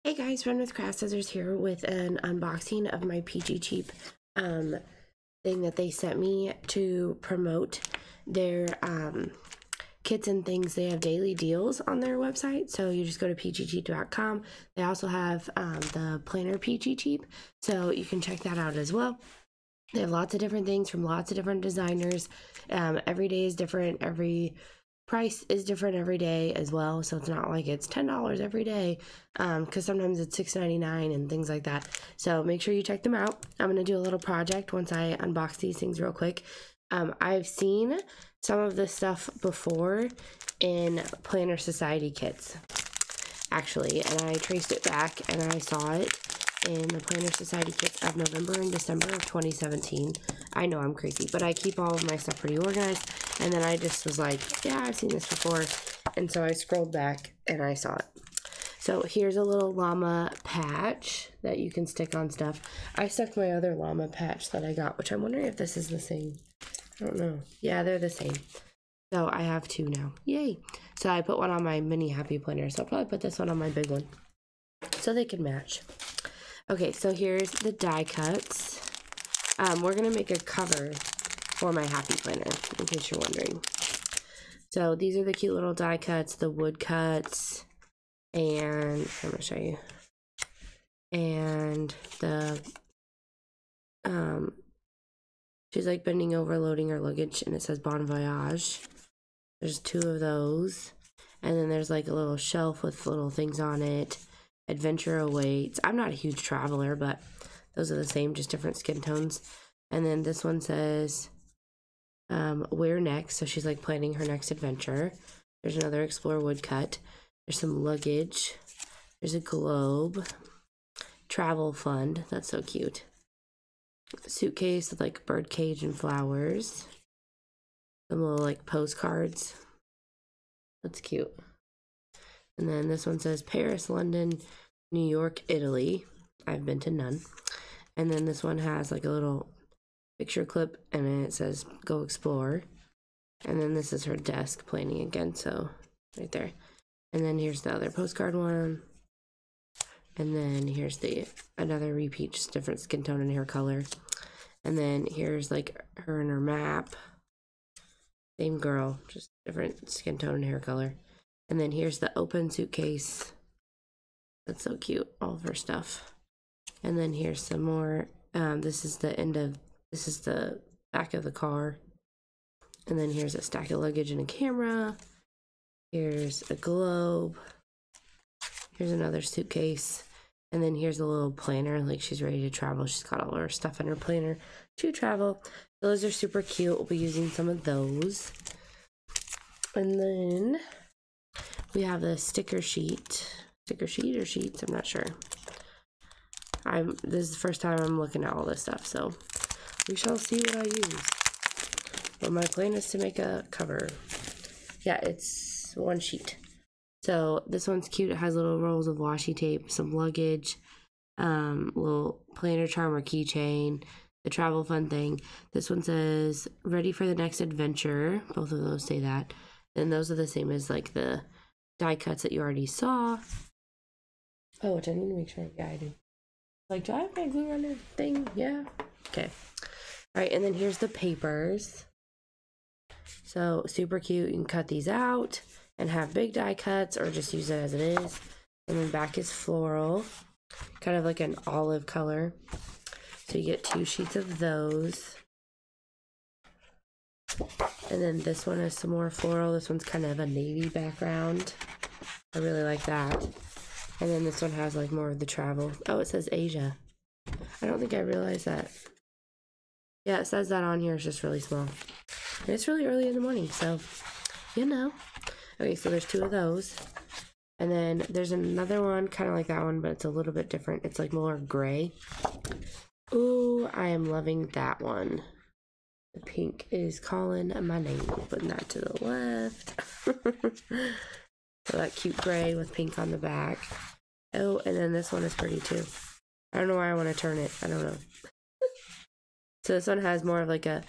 Hey guys, Run with Craft Scissors here with an unboxing of my Peachy Cheap thing that they sent me to promote their kits and things. They have daily deals on their website, so you just go to peachycheap.com. They also have the planner Peachy Cheap, so you can check that out as well. They have lots of different things from lots of different designers. Every day is different. Every price is different every day as well, so it's not like it's $10 every day, because sometimes it's $6.99 and things like that. So make sure you check them out. I'm gonna do a little project once I unbox these things real quick. I've seen some of this stuff before in Planner Society kits, actually, and I traced it back and I saw it in the Planner Society kits of November and December of 2017. I know I'm crazy, but I keep all of my stuff pretty organized, and then I just was like, yeah, I've seen this before, and so I scrolled back and I saw it. So here's a little llama patch that you can stick on stuff. I stuck my other llama patch that I got, which I'm wondering if this is the same. I don't know. Yeah, they're the same. So I have two now. Yay! So I put one on my mini happy planner, so I'll probably put this one on my big one so they can match. Okay, so here's the die cuts. We're gonna make a cover for my happy planner, in case you're wondering. So these are the cute little die cuts, the wood cuts, and I'm gonna show you. And the she's like bending over, loading her luggage, and it says Bon Voyage. There's two of those, and then there's like a little shelf with little things on it. Adventure awaits. I'm not a huge traveler, but those are the same, just different skin tones. And then this one says where next, so she's like planning her next adventure. There's another explore woodcut. There's some luggage. There's a globe. Travel fund. That's so cute. Suitcase with like bird cage and flowers. Some little like postcards. That's cute. And then this one says Paris, London, New York, Italy. I've been to none. And then this one has like a little picture clip, and then it says go explore. And then this is her desk planning again, so right there. And then here's the other postcard one. And then here's the another repeat, just different skin tone and hair color. And then here's like her and her map. Same girl, just different skin tone and hair color. And then here's the open suitcase. That's so cute, all of her stuff. And then here's some more. This is the back of the car. And then here's a stack of luggage and a camera. Here's a globe. Here's another suitcase. And then here's a little planner, like she's ready to travel. She's got all her stuff in her planner to travel. Those are super cute. We'll be using some of those. And then we have the sticker sheet or sheets, I'm not sure. This is the first time I'm looking at all this stuff, so we shall see what I use. But my plan is to make a cover. Yeah, it's one sheet. So this one's cute. It has little rolls of washi tape, some luggage, little planner charm or keychain, the travel fun thing. This one says ready for the next adventure. Both of those say that. And those are the same as like the die cuts that you already saw. Oh, which I need to make sure I do. Like, do I have my glue runner thing? Yeah. Okay. All right, and then here's the papers. So super cute. You can cut these out and have big die cuts, or just use it as it is. And then back is floral, kind of like an olive color. So you get 2 sheets of those. And then this one is some more floral. This one's kind of a navy background. I really like that. And then this one has like more of the travel. Oh, it says Asia. I don't think I realized that. Yeah, it says that on here. It's just really small. And it's really early in the morning, so you know. Okay, so there's 2 of those. And then there's another one kind of like that one, but it's a little bit different. It's like more gray. Ooh, I am loving that one. The pink is calling my name. Putting that to the left. So that cute gray with pink on the back. Oh, and then this one is pretty too. I don't know why I want to turn it. I don't know. So this one has more of like a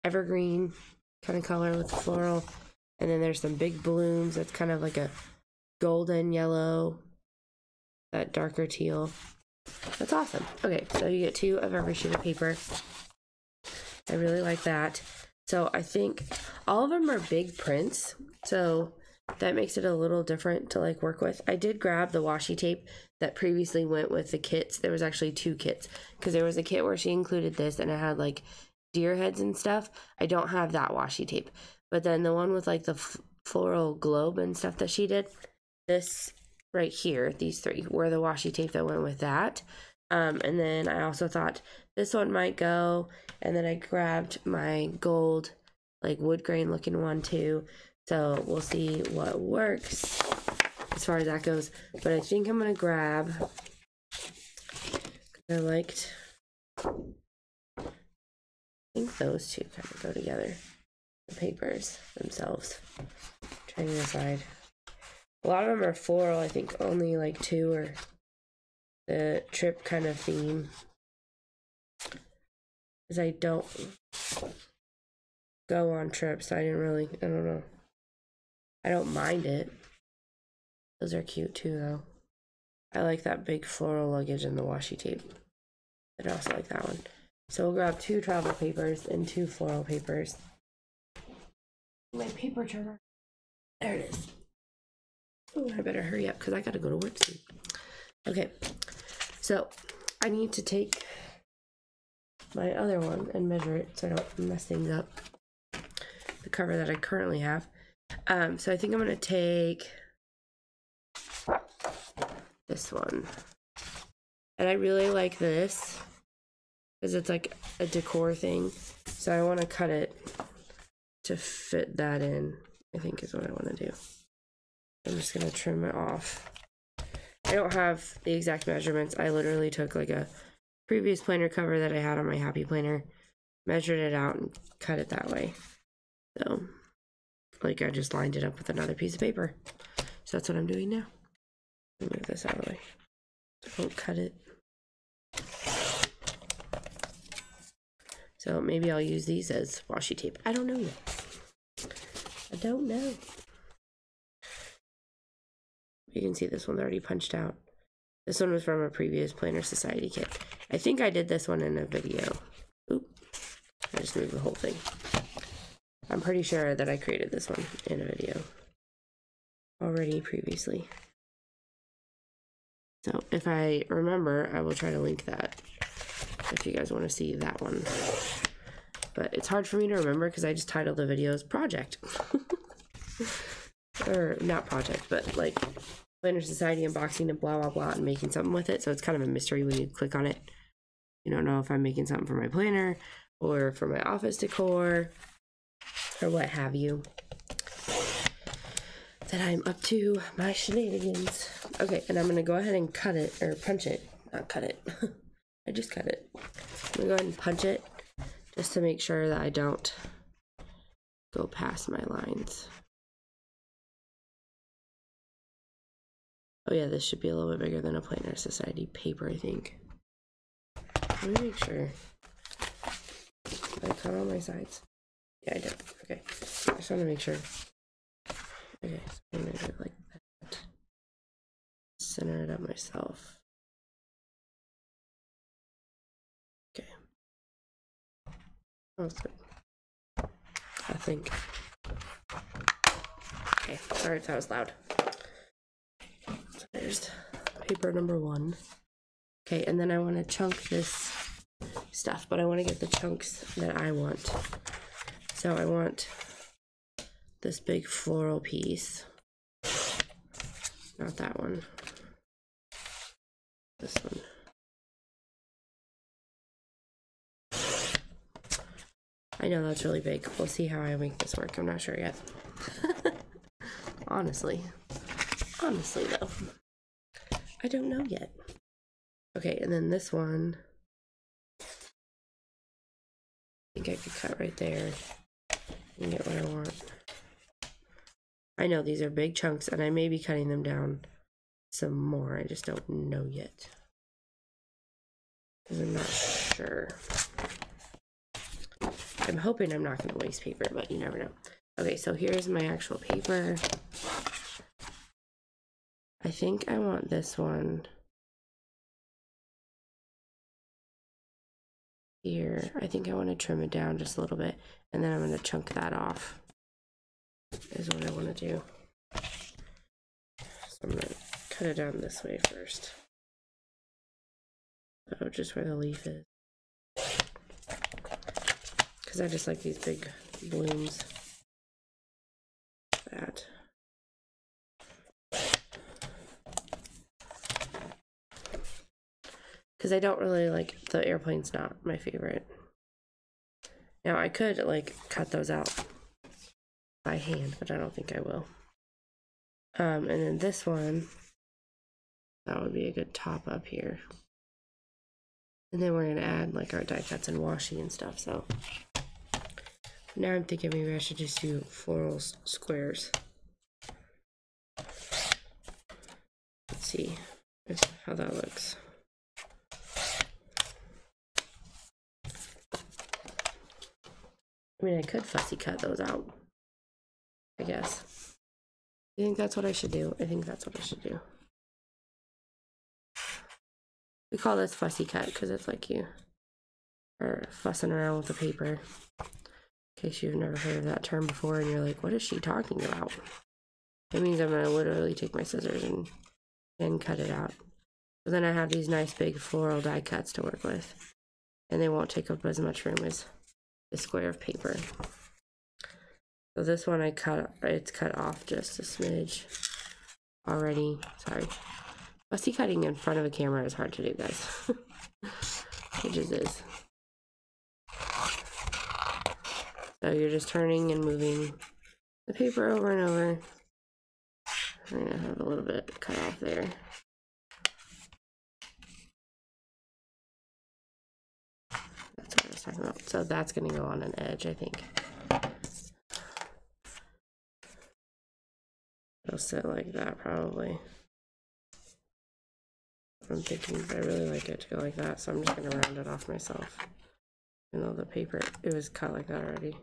evergreen kind of color with floral. And then there's some big blooms. That's kind of like a golden yellow. that darker teal. That's awesome. Okay, so you get 2 of every sheet of paper. I really like that. So I think all of them are big prints, so that makes it a little different to like work with. I did grab the washi tape that previously went with the kits. There was actually 2 kits, because there was a kit where she included this and it had like deer heads and stuff. I don't have that washi tape, but then the one with like the floral globe and stuff that she did, this right here, these 3 were the washi tape that went with that. And then I also thought this one might go, and then I grabbed my gold like wood grain looking one too. So we'll see what works as far as that goes. But I think I'm gonna grab, I think those 2 kind of go together, the papers themselves. I'm trying to decide. A lot of them are floral. I think only like 2 are the trip kind of theme, because I don't go on trips. I don't know. I don't mind it. Those are cute too though. I like that big floral luggage and the washi tape. I also like that one. So we'll grab 2 travel papers and 2 floral papers. My paper trimmer. There it is. Oh, I better hurry up because I gotta go to work soon. Okay, so I need to take my other one and measure it so I don't mess things up. The cover that I currently have. So I think I'm gonna take this one. And I really like this because it's like a decor thing. So I want to cut it to fit that in, I think is what I want to do. I'm just gonna trim it off. I don't have the exact measurements. I literally took like a previous planner cover that I had on my Happy Planner, measured it out and cut it that way. So like I just lined it up with another piece of paper. So that's what I'm doing now. Let me move this out of the way. Don't cut it. So maybe I'll use these as washi tape. I don't know yet. I don't know. You can see this one's already punched out. This one was from a previous Planner Society kit. I think I did this one in a video. Oop. I just moved the whole thing. I'm pretty sure that I created this one in a video already previously. So if I remember, I will try to link that if you guys want to see that one. But it's hard for me to remember because I just titled the videos Project. Or not project, but like Planner Society unboxing and blah, blah, blah, and making something with it. So it's kind of a mystery when you click on it. You don't know if I'm making something for my planner or for my office decor or what have you. That I'm up to my shenanigans. Okay, and I'm going to go ahead and cut it, or punch it. Not cut it. I just cut it. I'm going to go ahead and punch it just to make sure that I don't go past my lines. Oh yeah, this should be a little bit bigger than a Planner Society paper, I think. Let me make sure. Did I cut all my sides? Yeah, I did. Okay. I just want to make sure. Okay, so I'm going to do it like that. Center it up myself. Okay. Oh, that's good. I think. Okay, sorry if that was loud. So there's paper number 1. Okay, and then I want to chunk this stuff, but I want to get the chunks that I want. So I want this big floral piece. Not that one. This one. I know that's really big. We'll see how I make this work. I'm not sure yet. Honestly though, I don't know yet. Okay, and then this one, I think I could cut right there and get what I want. I know these are big chunks and I may be cutting them down some more. I just don't know yet, because I'm not sure. I'm hoping I'm not going to waste paper, but you never know. Okay, so here's my actual paper. I think I want this one here. I think I want to trim it down just a little bit, and then I'm going to chunk that off, is what I want to do. So I'm going to cut it down this way first. So just where the leaf is. Because I just like these big blooms. That. Because I don't really like, the airplane's not my favorite. Now I could like cut those out by hand, but I don't think I will. And then this one, that would be a good top up here. And then we're gonna add like our die cuts and washi and stuff. So now I'm thinking maybe I should just do floral squares. Let's see how that looks. I mean, I could fussy cut those out, I guess. I think that's what I should do. I think that's what I should do. We call this fussy cut because it's like you are fussing around with the paper. In case you've never heard of that term before and you're like, what is she talking about? It means I'm going to literally take my scissors and cut it out. But then I have these nice big floral die cuts to work with. And they won't take up as much room as the square of paper. So this one it's cut off just a smidge already. Sorry. Fussy cutting in front of a camera is hard to do, guys. It just is. So you're just turning and moving the paper over and over. I'm gonna have a little bit cut off there. That's what I was talking about. So that's gonna go on an edge, I think. It'll sit like that probably. I'm thinking, but I really like it to go like that, so I'm just gonna round it off myself. Even though the paper, it was cut like that already.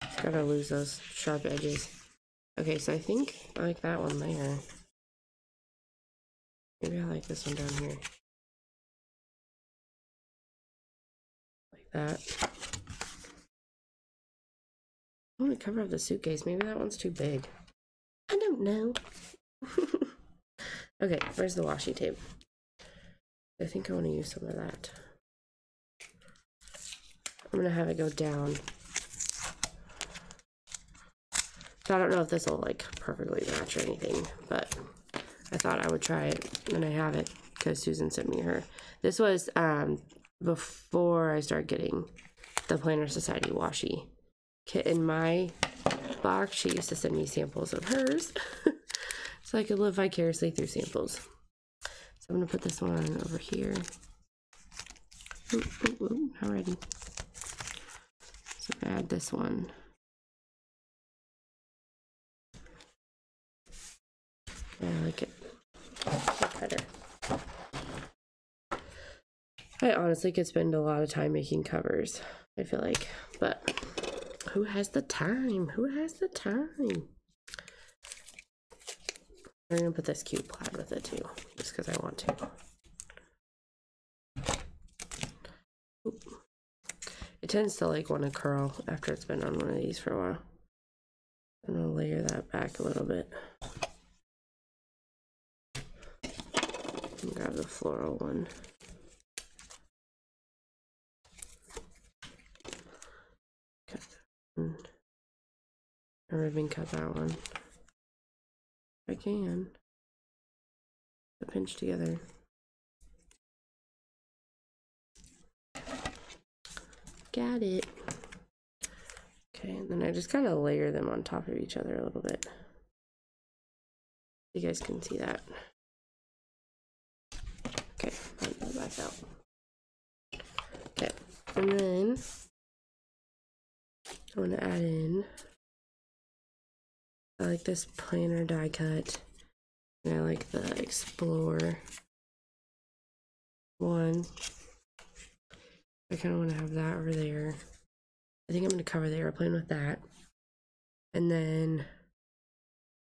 Just gotta lose those sharp edges. Okay, so I think I like that one there. Maybe I like this one down here. Like that. I want to cover up the suitcase. Maybe that one's too big. I don't know. Okay, where's the washi tape? I think I want to use some of that. I'm going to have it go down. So I don't know if this will like perfectly match or anything, but I thought I would try it, and I have it because Susan sent me her. This was before I started getting the Planner Society washi kit in my box. She used to send me samples of hers so I could live vicariously through samples. So I'm gonna put this one over here. Ooh, ooh, ooh, alrighty. So add this one. Yeah, I like it. Better. I honestly could spend a lot of time making covers, I feel like, but who has the time? Who has the time? I'm gonna put this cute plaid with it too, just because I want to. Oop. It tends to like want to curl after it's been on one of these for a while. I'm gonna layer that back a little bit. And grab the floral one. Cut that one. I ribbon cut that one. If I can. To pinch together. Got it. Okay, and then I just kind of layer them on top of each other a little bit. You guys can see that. Okay, I'll put that back out. Okay, and then I'm going to add in, I like this planner die cut, and I like the Explore one. I kind of want to have that over there. I think I'm going to cover the airplane with that. And then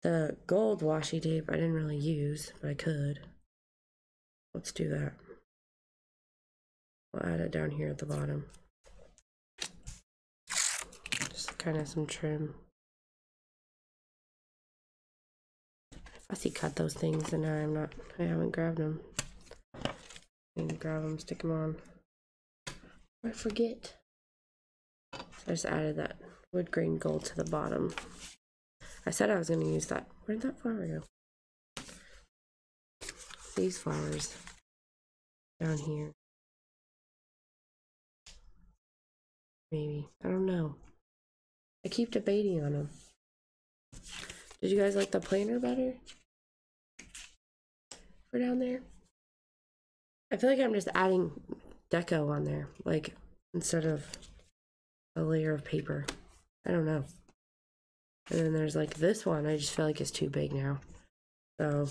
the gold washi tape I didn't really use, but I could. Let's do that. We'll add it down here at the bottom. Just kind of some trim. Fussy cut those things, and I haven't grabbed them. I need to grab them, stick them on. I forget. So I just added that wood grain gold to the bottom. I said I was going to use that. Where'd that flower go? These flowers down here. Maybe. I don't know. I keep debating on them. Did you guys like the planner better? For down there? I feel like I'm just adding deco on there, like, instead of a layer of paper. I don't know. And then there's like this one, I just feel like it's too big now. So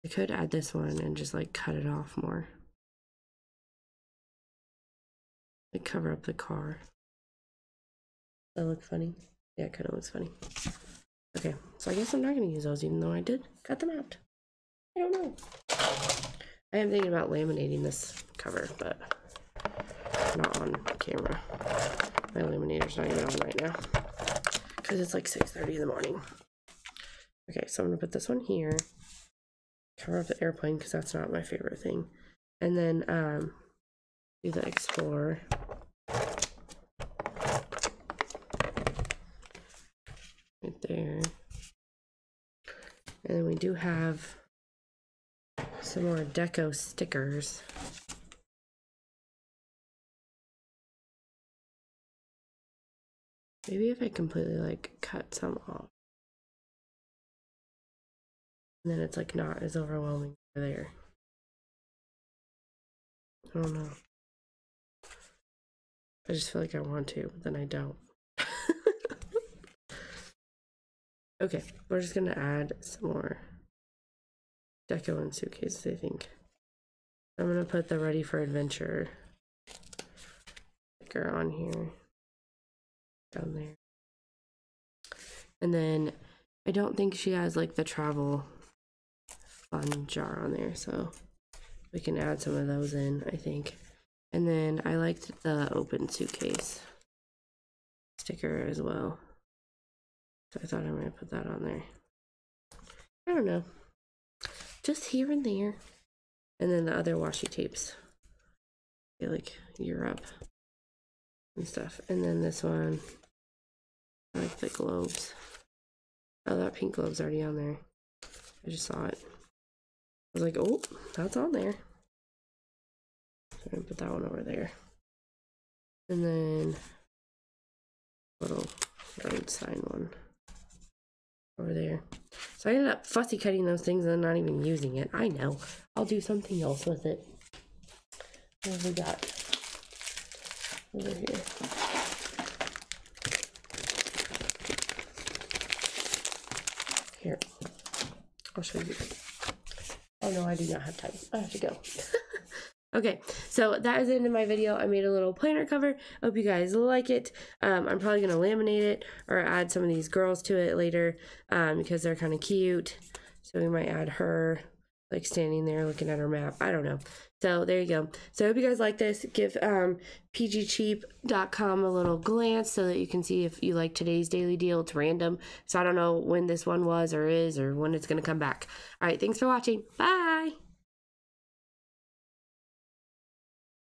I could add this one and just like cut it off more. Like cover up the car. Does that look funny? Yeah, it kind of looks funny. Okay, so I guess I'm not going to use those even though I did cut them out. I don't know. I am thinking about laminating this cover, but not on camera. My laminator's not even on right now because it's like 6:30 in the morning. Okay, so I'm going to put this one here. Cover up the airplane because that's not my favorite thing. And then do the Explorer. Right there. And then we do have some more deco stickers. Maybe if I completely like cut some off. And then it's like not as overwhelming there. I don't know. I just feel like I want to, but then I don't. Okay, we're just gonna add some more deco and suitcases, I think. I'm gonna put the Ready for Adventure sticker on here, down there. And then I don't think she has like the travel fun jar on there, so we can add some of those in, I think. And then I liked the open suitcase sticker as well. So I thought I might put that on there. I don't know. Just here and there. And then the other washi tapes. I feel like Europe and stuff. And then this one. I like the globes. Oh, that pink globe's already on there. I just saw it. I was like, oh, that's on there. So I'm gonna put that one over there. And then little road sign one over there. So I ended up fussy cutting those things and not even using it. I know. I'll do something else with it. What have we got over here? Here. I'll show you. Oh no, I do not have time. I have to go. Okay, so that is the end of my video. I made a little planner cover. I hope you guys like it. I'm probably going to laminate it or add some of these girls to it later because they're kind of cute. So we might add her like standing there looking at her map. I don't know. So there you go. So I hope you guys like this. Give peachycheap.com a little glance so that you can see if you like today's daily deal. It's random. So I don't know when this one was or is or when it's going to come back. All right, thanks for watching. Bye.